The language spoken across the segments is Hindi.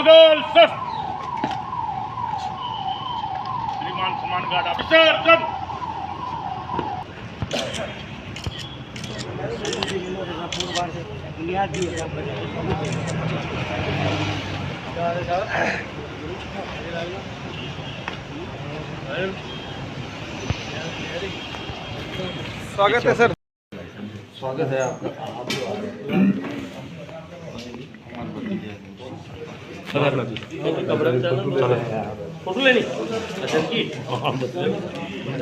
गॉगल सर श्रीमान समान गार्ड ऑफिसर सब स्वागत है सर। स्वागत है आपका। फोटो लेनी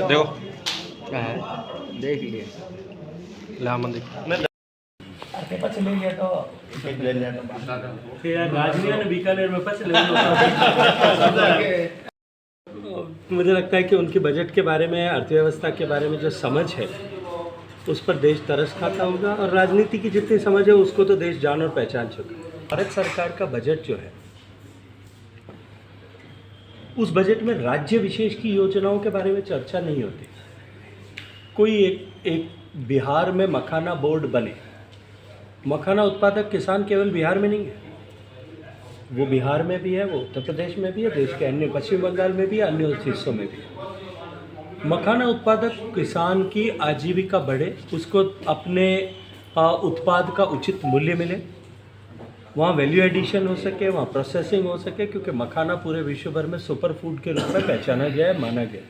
देखो देख लिए लामन देख राजनीति ने बीकानेर में फंस मुझे लगता है कि उनके बजट के बारे में, अर्थव्यवस्था के बारे में जो समझ है उस पर देश तरस खाता होगा, और राजनीति की जितनी समझ है उसको तो देश जान और पहचान चुका है। भारत सरकार का बजट जो है, उस बजट में राज्य विशेष की योजनाओं के बारे में चर्चा नहीं होती। कोई एक बिहार में मखाना बोर्ड बने, मखाना उत्पादक किसान केवल बिहार में नहीं है, वो बिहार में भी है, वो उत्तर प्रदेश में भी है, देश के अन्य पश्चिम बंगाल में भी है, अन्य हिस्सों में भी है। मखाना उत्पादक किसान की आजीविका बढ़े, उसको अपने उत्पाद का उचित मूल्य मिले, वहाँ वैल्यू एडिशन हो सके, वहाँ प्रोसेसिंग हो सके, क्योंकि मखाना पूरे विश्व भर में सुपर फूड के रूप में पहचाना गया है, माना गया।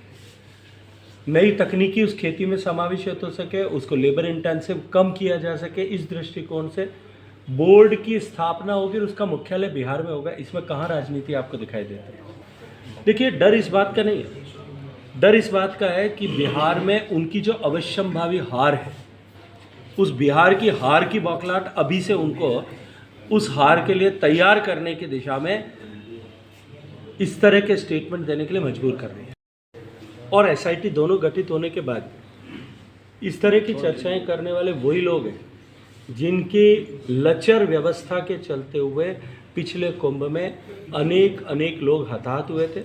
नई तकनीकी उस खेती में समावेशित हो सके, उसको लेबर इंटेंसिव कम किया जा सके, इस दृष्टिकोण से बोर्ड की स्थापना होगी और उसका मुख्यालय बिहार में होगा। इसमें कहाँ राजनीति आपको दिखाई देती है? देखिए, डर इस बात का नहीं है, डर इस बात का है कि बिहार में उनकी जो अवश्यंभावी हार है, उस बिहार की हार की बौखलाहट अभी से उनको उस हार के लिए तैयार करने की दिशा में इस तरह के स्टेटमेंट देने के लिए मजबूर कर रही है। और एसआईटी दोनों गठित होने के बाद इस तरह की चर्चाएं करने वाले वही लोग हैं जिनकी लचर व्यवस्था के चलते हुए पिछले कुंभ में अनेक लोग हताहत हुए थे,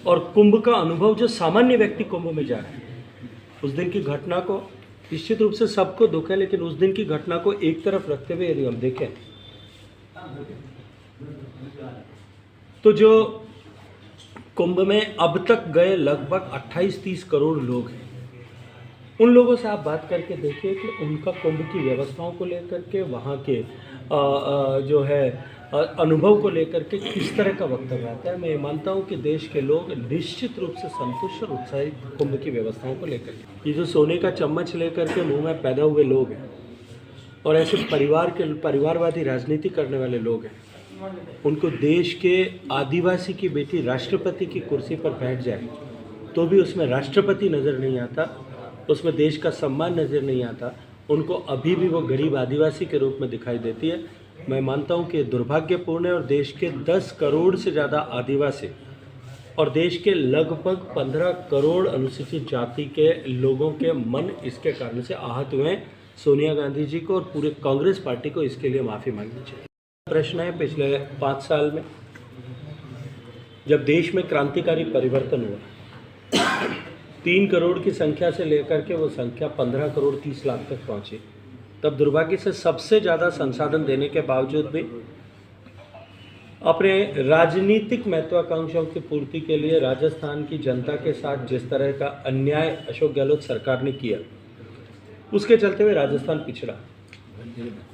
और कुंभ का अनुभव जो सामान्य व्यक्ति कुंभ में जा रहे हैं, उस दिन की घटना को निश्चित रूप से सबको दुख है, लेकिन उस दिन की घटना को एक तरफ रखते हुए यदि हम देखें तो जो कुंभ में अब तक गए लगभग 28-30 करोड़ लोग हैं, उन लोगों से आप बात करके देखिए कि उनका कुंभ की व्यवस्थाओं को लेकर के, वहाँ के जो है अनुभव को लेकर के किस तरह का वक्तव्य आता है। मैं ये मानता हूँ कि देश के लोग निश्चित रूप से संतुष्ट और उत्साहित कुंभ की व्यवस्थाओं को लेकर के। ये जो सोने का चम्मच लेकर के मुंह में पैदा हुए लोग हैं और ऐसे परिवारवादी राजनीति करने वाले लोग हैं, उनको देश के आदिवासी की बेटी राष्ट्रपति की कुर्सी पर बैठ जाए तो भी उसमें राष्ट्रपति नज़र नहीं आता, उसमें देश का सम्मान नज़र नहीं आता, उनको अभी भी वो गरीब आदिवासी के रूप में दिखाई देती है। मैं मानता हूँ कि दुर्भाग्यपूर्ण है, और देश के 10 करोड़ से ज़्यादा आदिवासी और देश के लगभग 15 करोड़ अनुसूचित जाति के लोगों के मन इसके कारण से आहत हुए हैं। सोनिया गांधी जी को और पूरे कांग्रेस पार्टी को इसके लिए माफ़ी मांगनी चाहिए। प्रश्न है, पिछले 5 साल में जब देश में क्रांतिकारी परिवर्तन हुआ, 3 करोड़ की संख्या से लेकर के वो संख्या 15 करोड़ 30 लाख तक पहुंची, तब दुर्भाग्य से सबसे ज़्यादा संसाधन देने के बावजूद भी अपने राजनीतिक महत्वाकांक्षाओं की पूर्ति के लिए राजस्थान की जनता के साथ जिस तरह का अन्याय अशोक गहलोत सरकार ने किया, उसके चलते हुए राजस्थान पिछड़ा।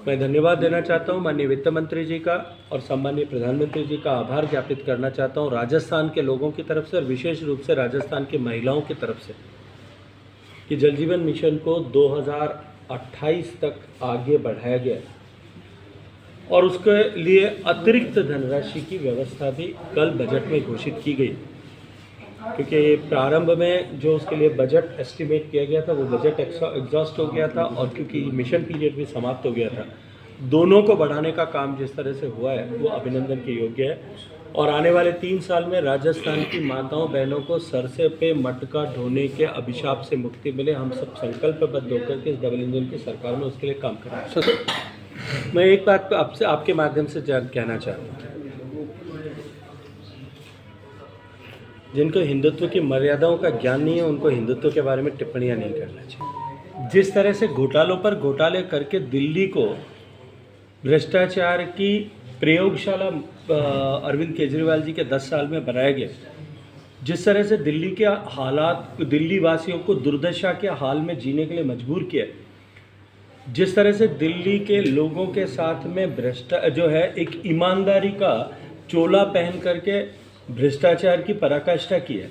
मैं धन्यवाद देना चाहता हूं माननीय वित्त मंत्री जी का और सम्माननीय प्रधानमंत्री जी का आभार ज्ञापित करना चाहता हूं राजस्थान के लोगों की तरफ से, और विशेष रूप से राजस्थान की महिलाओं की तरफ से, कि जल जीवन मिशन को 2028 तक आगे बढ़ाया गया और उसके लिए अतिरिक्त धनराशि की व्यवस्था भी कल बजट में घोषित की गई, क्योंकि प्रारंभ में जो उसके लिए बजट एस्टिमेट किया गया था वो बजट एग्जॉस्ट हो गया था, और क्योंकि मिशन पीरियड भी समाप्त हो गया था, दोनों को बढ़ाने का काम जिस तरह से हुआ है वो अभिनंदन के योग्य है। और आने वाले 3 साल में राजस्थान की माताओं बहनों को सरसे पे मटका ढोने के अभिशाप से मुक्ति मिले। हम सब संकल्पबद्ध होकर के इस डबल इंजन की सरकार में उसके लिए काम करें। मैं एक बात आपसे आपके माध्यम से कहना चाहता हूँ, जिनको हिंदुत्व की मर्यादाओं का ज्ञान नहीं है उनको हिंदुत्व के बारे में टिप्पणियां नहीं करना चाहिए। जिस तरह से घोटालों पर घोटाले करके दिल्ली को भ्रष्टाचार की प्रयोगशाला अरविंद केजरीवाल जी के 10 साल में बनाया गया, जिस तरह से दिल्ली के हालात, दिल्ली वासियों को दुर्दशा के हाल में जीने के लिए मजबूर किया, जिस तरह से दिल्ली के लोगों के साथ में जो है एक ईमानदारी का चोला पहन करके भ्रष्टाचार की पराकाष्ठा की है।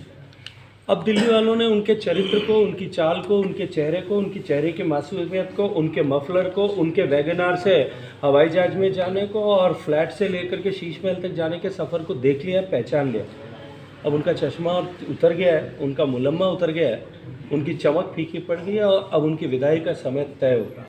अब दिल्ली वालों ने उनके चरित्र को, उनकी चाल को, उनके चेहरे को, उनकी चेहरे की मासूमियत को, उनके मफलर को, उनके वैगनार से हवाई जहाज में जाने को और फ्लैट से लेकर के शीश महल तक जाने के सफ़र को देख लिया, पहचान लिया। अब उनका चश्मा उतर गया है, उनका मुलम्मा उतर गया है, उनकी चमक फीकी पड़ गई है और अब उनकी विदाई का समय तय होगा।